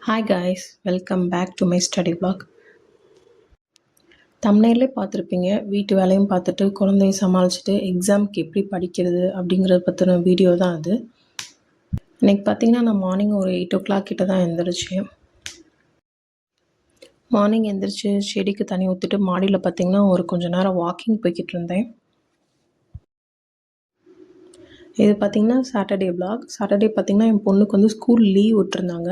Hi guys, welcome back to my study vlog. தம்ப்நெயிலே பார்த்துருப்பீங்க. வீட்டு வேலையும் பார்த்துட்டு குழந்தைய சமாளிச்சுட்டு எக்ஸாம்க்கு எப்படி படிக்கிறது அப்படிங்கிறத பற்றின வீடியோ தான் அது. இன்றைக்கி பார்த்தீங்கன்னா நான் மார்னிங் ஒரு 8 o'clock கிட்ட தான் எழுந்திரிச்சேன். மார்னிங் எழுந்திரிச்சு செடிக்கு தண்ணி ஊற்றிட்டு மாடியில் பார்த்தீங்கன்னா ஒரு கொஞ்சம் நேரம் வாக்கிங் போய்கிட்டு இருந்தேன். இது பார்த்திங்கன்னா சாட்டர்டே vlog. சாட்டர்டே பார்த்திங்கன்னா என் பொண்ணுக்கு வந்து ஸ்கூல் லீவ் விட்டுருந்தாங்க.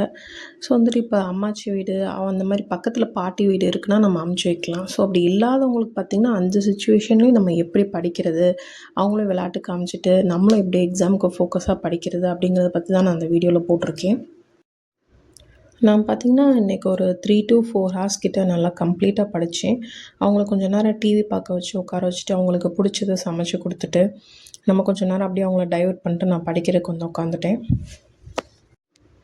ஸோ வந்துட்டு இப்போ அம்மாச்சி வீடு அந்த மாதிரி பக்கத்தில் பாட்டி வீடு இருக்குன்னா நம்ம அமுச்சு வைக்கலாம். ஸோ அப்படி இல்லாதவங்களுக்கு பார்த்திங்கன்னா அந்த சுச்சுவேஷன்லேயும் நம்ம எப்படி படிக்கிறது, அவங்களும் விளையாட்டுக்கு காமிச்சிட்டு நம்மளும் எப்படி எக்ஸாமுக்கு ஃபோக்கஸாக படிக்கிறது அப்படிங்கிறத பற்றி தான் நான் அந்த வீடியோவில் போட்டிருக்கேன். நான் பார்த்திங்கன்னா இன்றைக்கி ஒரு 3 to 4 hours கிட்ட நல்லா கம்ப்ளீட்டாக படித்தேன். அவங்கள கொஞ்சம் நேரம் டிவி பார்க்க வச்சு உட்கார வச்சுட்டு அவங்களுக்கு பிடிச்சத சமைச்சு கொடுத்துட்டு நம்ம கொஞ்சம் நேரம் அப்படியே அவங்கள டைவர்ட் பண்ணிட்டு நான் படிக்கிறதுக்கு வந்து உட்காந்துட்டேன்.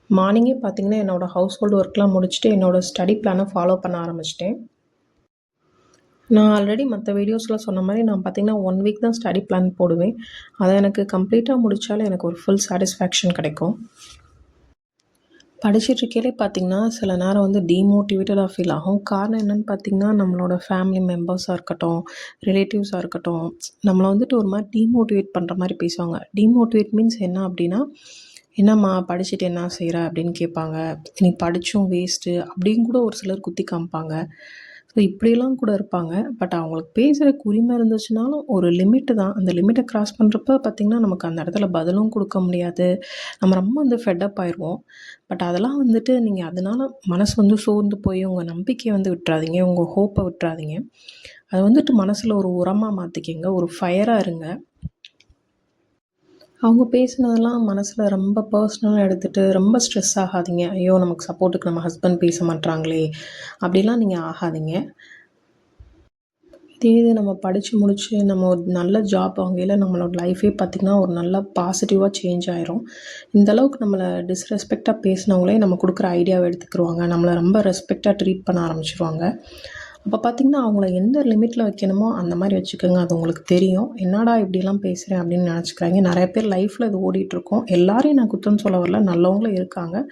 மார்னிங்கே பார்த்திங்கன்னா என்னோடய ஹவுஸ் ஹோல்டு ஒர்க்லாம் முடிச்சுட்டு என்னோடய ஸ்டடி பிளானை ஃபாலோ பண்ண ஆரம்பிச்சிட்டேன். நான் ஆல்ரெடி மற்ற வீடியோஸில் சொன்ன மாதிரி நான் பார்த்திங்கன்னா 1 week தான் ஸ்டடி பிளான் போடுவேன். அதை எனக்கு கம்ப்ளீட்டாக முடித்தாலே எனக்கு ஒரு ஃபுல் சாட்டிஸ்ஃபேக்ஷன் கிடைக்கும். படிச்சுட்ருக்கையிலே பார்த்திங்கன்னா சில நேரம் வந்து டீமோட்டிவேட்டடாக ஃபீல் ஆகும். காரணம் என்னென்னு பார்த்திங்கன்னா நம்மளோட ஃபேமிலி மெம்பர்ஸாக இருக்கட்டும், ரிலேட்டிவ்ஸாக இருக்கட்டும், நம்மளை வந்துட்டு ஒரு மாதிரி டீமோட்டிவேட் பண்ணுற மாதிரி பேசுவாங்க. டீமோட்டிவேட் மீன்ஸ் என்ன அப்படின்னா, என்னம்மா படிச்சுட்டு என்ன செய்கிற அப்படின்னு கேட்பாங்க. நீ படித்தும் வேஸ்ட்டு அப்படின்னு கூட ஒரு சிலர் குத்தி காமிப்பாங்க. ஸோ இப்படியெல்லாம் கூட இருப்பாங்க. பட் அவங்களுக்கு பேசுகிறக்கு உரிமை இருந்துச்சுனாலும் ஒரு லிமிட்டு தான். அந்த லிமிட்டை க்ராஸ் பண்ணுறப்ப பார்த்திங்கன்னா நமக்கு அந்த இடத்துல பதிலும் கொடுக்க முடியாது. நம்ம ரொம்ப வந்து ஃபெட்டப் ஆயிடுவோம். பட் அதெல்லாம் வந்துட்டு நீங்கள் அதனால் மனசு வந்து சோர்ந்து போய் உங்கள் நம்பிக்கையை வந்து விட்டுறாதீங்க, உங்கள் ஹோப்பை விட்டுறாதீங்க. அதை வந்துட்டு மனசில் ஒரு உரமாக மாற்றிக்கிங்க, ஒரு ஃபயராக இருங்க. அவங்க பேசினதெல்லாம் மனசில் ரொம்ப பர்ஸ்னலாக எடுத்துகிட்டு ரொம்ப ஸ்ட்ரெஸ் ஆகாதீங்க. ஐயோ நமக்கு சப்போர்ட்டுக்கு நம்ம ஹஸ்பண்ட் பேச மாட்றாங்களே அப்படிலாம் நீங்கள் ஆகாதீங்க. இது நம்ம படித்து முடித்து நம்ம ஒரு நல்ல ஜாப் வாங்கையில் நம்மளோட லைஃபே பார்த்திங்கன்னா ஒரு நல்ல பாசிட்டிவாக சேஞ்ச் ஆயிரும். இந்தளவுக்கு நம்மளை டிஸ்ரெஸ்பெக்டாக பேசினவங்களே நம்ம கொடுக்குற ஐடியாவை எடுத்துக்கிடுவாங்க. நம்மளை ரொம்ப ரெஸ்பெக்டாக ட்ரீட் பண்ண ஆரம்பிச்சிருவாங்க. அப்போ பார்த்திங்கன்னா அவங்கள எந்த லிமிட்டில் வைக்கணுமோ அந்த மாதிரி வச்சுக்கோங்க. அது உங்களுக்கு தெரியும். என்னடா இப்படிலாம் பேசுகிறேன் அப்படின்னு நினச்சிக்கிறாங்க. நிறைய பேர் லைஃப்பில் இது ஓடிட்டுருக்கோம். எல்லாரையும் நான் குத்தம் சொல்ல வரல, நல்லவங்களும் இருக்காங்க.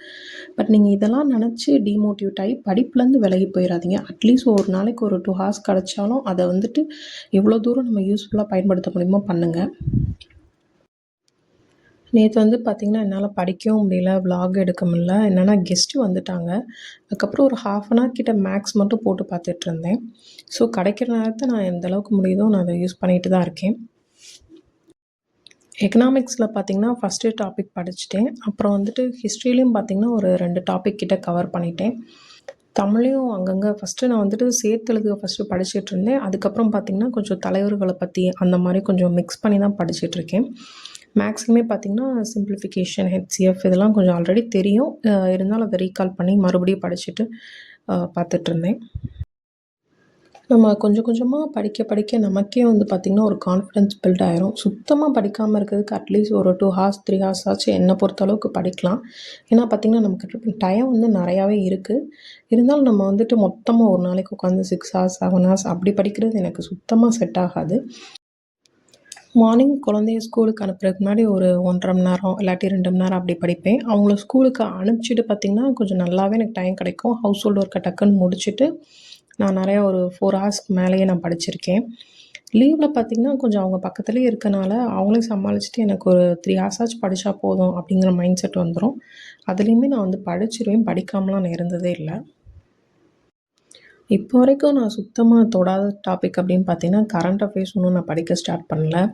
பட் நீங்கள் இதெல்லாம் நினச்சி டீமோட்டிவேட் ஆகி படிப்புலேருந்து விலகி போயிடாதீங்க. அட்லீஸ்ட் ஒரு நாளைக்கு ஒரு 2 hours கிடச்சாலும் அதை வந்துட்டு எவ்வளோ தூரம் நம்ம யூஸ்ஃபுல்லாக பயன்படுத்த முடியுமோ பண்ணுங்கள். நேற்று வந்து பார்த்திங்கன்னா என்னால் படிக்கவும் முடியல, விலாக் எடுக்க முடியல. என்னென்னா கெஸ்ட்டு வந்துட்டாங்க. அதுக்கப்புறம் ஒரு 1/2 hour கிட்ட மேக்ஸ் மட்டும் போட்டு பார்த்துட்ருந்தேன். ஸோ கிடைக்கிற நேரத்தை நான் எந்த அளவுக்கு முடியுதோ நான் அதை யூஸ் பண்ணிட்டு தான் இருக்கேன். எக்கனாமிக்ஸில் பார்த்திங்கன்னா ஃபஸ்ட்டு டாபிக் படிச்சுட்டேன். அப்புறம் வந்துட்டு ஹிஸ்ட்ரிலையும் பார்த்திங்கன்னா ஒரு 2 டாபிக் கிட்ட கவர் பண்ணிட்டேன். தமிழையும் அங்கங்கே ஃபஸ்ட்டு நான் வந்துட்டு சேர்த்தெழுதுக ஃபஸ்ட்டு படிச்சுட்டு இருந்தேன். அதுக்கப்புறம் பார்த்திங்கன்னா கொஞ்சம் தலைவர்களை பற்றி அந்த மாதிரி கொஞ்சம் மிக்ஸ் பண்ணி தான் படிச்சுட்ருக்கேன். மேக்ஸுமே பார்த்திங்கன்னா சிம்பிளிஃபிகேஷன், ஹெச்சிஎஃப் இதெல்லாம் கொஞ்சம் ஆல்ரெடி தெரியும். இருந்தாலும் அதை ரீகால் பண்ணி மறுபடியும் படிச்சுட்டு பார்த்துட்ருந்தேன். நம்ம கொஞ்சம் கொஞ்சமாக படிக்க படிக்க நமக்கே வந்து பார்த்திங்கன்னா ஒரு கான்ஃபிடென்ஸ் பில்ட் ஆயிரும். சுத்தமாக படிக்காமல் இருக்கிறதுக்கு அட்லீஸ்ட் ஒரு 2 hours 3 hours ஆச்சும் என்னை பொறுத்தளவுக்கு படிக்கலாம். ஏன்னா பார்த்திங்கன்னா நமக்கு டைம் வந்து நிறையாவே இருக்குது. இருந்தாலும் நம்ம வந்துட்டு மொத்தமாக ஒரு நாளைக்கு உட்காந்து 6 hours 7 hours அப்படி படிக்கிறது எனக்கு சுத்தமாக செட் ஆகாது. மார்னிங் குழந்தைய ஸ்கூலுக்கு அனுப்புறதுக்கு முன்னாடி ஒரு 1.5 மணி நேரம் இல்லாட்டி 2 மணி நேரம் அப்படி படிப்பேன். அவங்கள ஸ்கூலுக்கு அனுப்பிச்சிட்டு பார்த்திங்கன்னா கொஞ்சம் நல்லாவே எனக்கு டைம் கிடைக்கும். ஹவுஸ் ஹோல்டு ஒர்க்கை டக்குன்னு முடிச்சுட்டு நான் நிறையா ஒரு 4 hours மேலேயே நான் படிச்சிருக்கேன். லீவில் பார்த்திங்கன்னா கொஞ்சம் அவங்க பக்கத்துலேயே இருக்கனால அவங்களையும் சமாளிச்சுட்டு எனக்கு ஒரு 3 hours ஆச்சும் படித்தா போதும் அப்படிங்கிற மைண்ட் செட் வந்துடும். அதுலேயுமே நான் வந்து படிச்சிருவேன், படிக்காமலாம் நான் இருந்ததே இல்லை. இப்போ வரைக்கும் நான் சுத்தமாக தொடாத டாபிக் அப்படின்னு பார்த்தீங்கன்னா கரண்ட் அஃபேர்ஸ் இன்னும் நான் படிக்க ஸ்டார்ட் பண்ணல.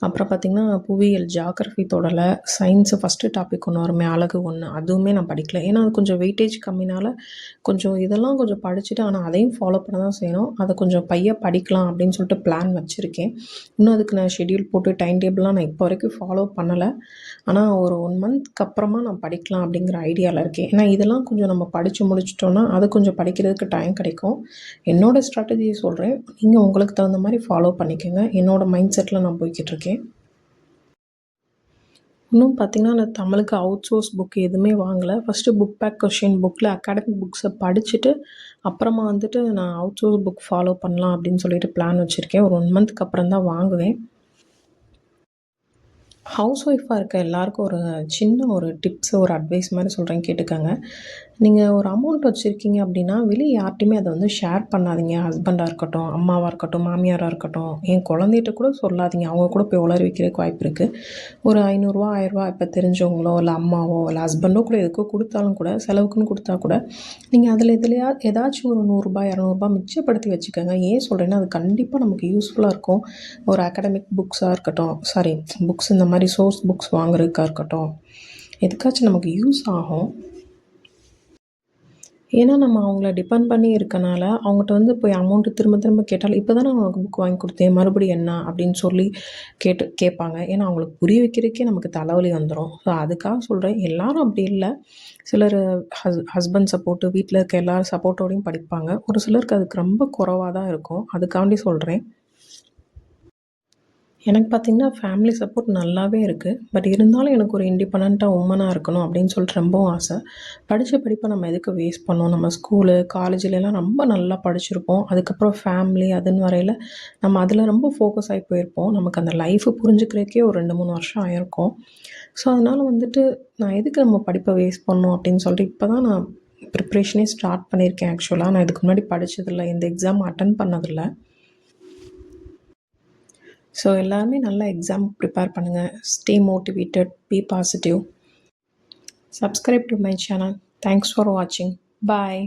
அப்புறம் பார்த்திங்கன்னா புவியியல், ஜியாகிரஃபி தொடலை. சயின்ஸு ஃபஸ்ட்டு டாபிக் ஒன்று வருமே அழகு 1 அதுவுமே நான் படிக்கல. ஏன்னா அது கொஞ்சம் வெயிட்டேஜ் கம்மினால கொஞ்சம் இதெல்லாம் கொஞ்சம் படிச்சுட்டு ஆனால் அதையும் ஃபாலோ பண்ண தான் செய்யணும். அதை கொஞ்சம் படிக்கலாம் அப்படின்னு சொல்லிட்டு பிளான் வச்சுருக்கேன். இன்னும் அதுக்கு நான் ஷெட்யூல் போட்டு டைம் டேபிள்லாம் நான் இப்போ வரைக்கும் ஃபாலோ பண்ணலை. ஆனால் ஒரு 1 monthக்கு அப்புறமா நான் படிக்கலாம் அப்படிங்கிற ஐடியாவில் இருக்கேன். ஏன்னா இதெல்லாம் கொஞ்சம் நம்ம படித்து முடிச்சிட்டோன்னா அது கொஞ்சம் படிக்கிறதுக்கு டைம் கிடைக்கும். என்னோடய ஸ்ட்ராட்டஜியை சொல்கிறேன். நீங்கள் உங்களுக்கு தகுந்த மாதிரி ஃபாலோ பண்ணிக்கோங்க. என்னோடய மைண்ட் செட்டில் நான் போய்கிட்டுருக்கேன். இன்னும் பார்த்திங்கன்னா நான் தமிழுக்கு அவுட் சோர்ஸ் புக் எதுவுமே வாங்கலை. ஃபஸ்ட்டு புக் பேக் கொஷின் புக்கில் அகாடமிக் புக்ஸை படிச்சுட்டு அப்புறமா வந்துட்டு நான் அவுட் சோர்ஸ் புக் ஃபாலோ பண்ணலாம் அப்படின்னு சொல்லிட்டு பிளான் வச்சுருக்கேன். ஒரு 1 monthக்கு அப்புறம் தான் வாங்குவேன். ஹவுஸ் ஒய்ஃபாக இருக்க எல்லாருக்கும் ஒரு சின்ன ஒரு டிப்ஸு, ஒரு அட்வைஸ் மாதிரி சொல்கிறேன் கேட்டுக்கோங்க. நீங்கள் ஒரு அமௌண்ட் வச்சுருக்கீங்க அப்படின்னா, வெளிய யார்ட்டயுமே அத வந்து ஷேர் பண்ணாதீங்க. ஹஸ்பண்டா இருக்கட்டும், அம்மாவா இருக்கட்டும், மாமியாரா இருக்கட்டும், என் குழந்தைட்ட கூட சொல்லாதீங்க. அவங்க கூட போய் உளறி வைக்கிறதுக்கு வாய்ப்பு இருக்கு. ஒரு ரூ. 500 ரூ. 1000 இப்ப தெரிஞ்சவங்களோ, இல்ல அம்மாவோ, இல்ல ஹஸ்பண்டோ கூட எதுக்கோ குடுத்தாலும் கூட, செலவுக்குன்னு குடுத்தா கூட, நீங்க அதில ஏதாச்சும் ஒரு ரூ. 100 ரூ. 200 மிச்சப்படுத்தி வச்சுக்கங்க. ஏன் சொல்றேன்னா, அது கண்டிப்பா நமக்கு யூஸ்ஃபுல்லா இருக்கும். ஒரு அகாடமிக் புக்ஸா இருக்கட்டும், சாரி புக்ஸ் இந்த மாரி சோர்ஸ் புக்ஸ் வாங்குறதுக்கா இருக்கட்டும், எதுக்காச்சும் நமக்கு யூஸ் ஆகும். ஏன்னா, நம்ம அவங்கள டிபெண்ட் பண்ணி இருக்கனால, அவங்கட்ட வந்து போய் அமௌண்ட் திரும்ப திரும்ப கேட்டாலும், "இப்ப தானே நான் உனக்கு புக் வாங்கி குடுத்தேன். மறுபடியும் என்ன?" அப்படின்னு சொல்லி கேட்பாங்க. ஏன்னா, அவங்களுக்கு புரிய வைக்கிறதுக்கே நமக்கு தலைவலி வந்துரும். ஸோ, அதுக்காக சொல்றேன். எல்லாரும் அப்படி இல்ல. சிலரு ஹஸ்பண்ட் சப்போர்ட்டு, வீட்ல இருக்க எல்லார் சப்போர்ட்டோடையும் படிப்பாங்க. ஒரு சிலருக்கு அதுக்கு ரொம்ப குறைவா தான் இருக்கும். அதுக்காண்டி சொல்றேன். எனக்கு பார்த்தீங்கன்னா, ஃபேமிலி சப்போர்ட் நல்லாவே இருக்கு. பட் இருந்தாலும் எனக்கு ஒரு இண்டிபெண்டன்ட்டா உமனா இருக்கணும் அப்படின்னு சொல்லிட்டு ரொம்பவும் ஆசை. படிச்ச படிப்ப நம்ம எதுக்கு வேஸ்ட் பண்ணணும்? நம்ம ஸ்கூலு, காலேஜ்லலாம் ரொம்ப நல்லா படிச்சிருப்போம். அதுக்கப்புறம் ஃபேமிலி அதுன்னு வரையில, நம்ம அதில ரொம்ப ஃபோக்கஸ் ஆகி போயிருப்போம். நமக்கு அந்த லைஃப புரிஞ்சுக்கிறதுக்கே ஒரு 2, 3 வருஷம் ஆயிருக்கும். ஸோ, அதனால வந்துட்டு நான் எதுக்கு நம்ம படிப்ப வேஸ்ட் பண்ணணும் அப்படின்னு சொல்லிட்டு இப்ப தான் நான் ப்ரிப்பரேஷனே ஸ்டார்ட் பண்ணியிருக்கேன் ஆக்சுவலா. நான் இதுக்கு முன்னாடி படிச்சதில்ல. எந்த எக்ஸாம் அட்டெண்ட் பண்ணதில்ல. ஸோ எல்லாருமே நல்லா எக்ஸாம் ப்ரிப்பேர் பண்ணுங்க. Stay motivated, be positive. Subscribe to my channel. Thanks for watching. Bye.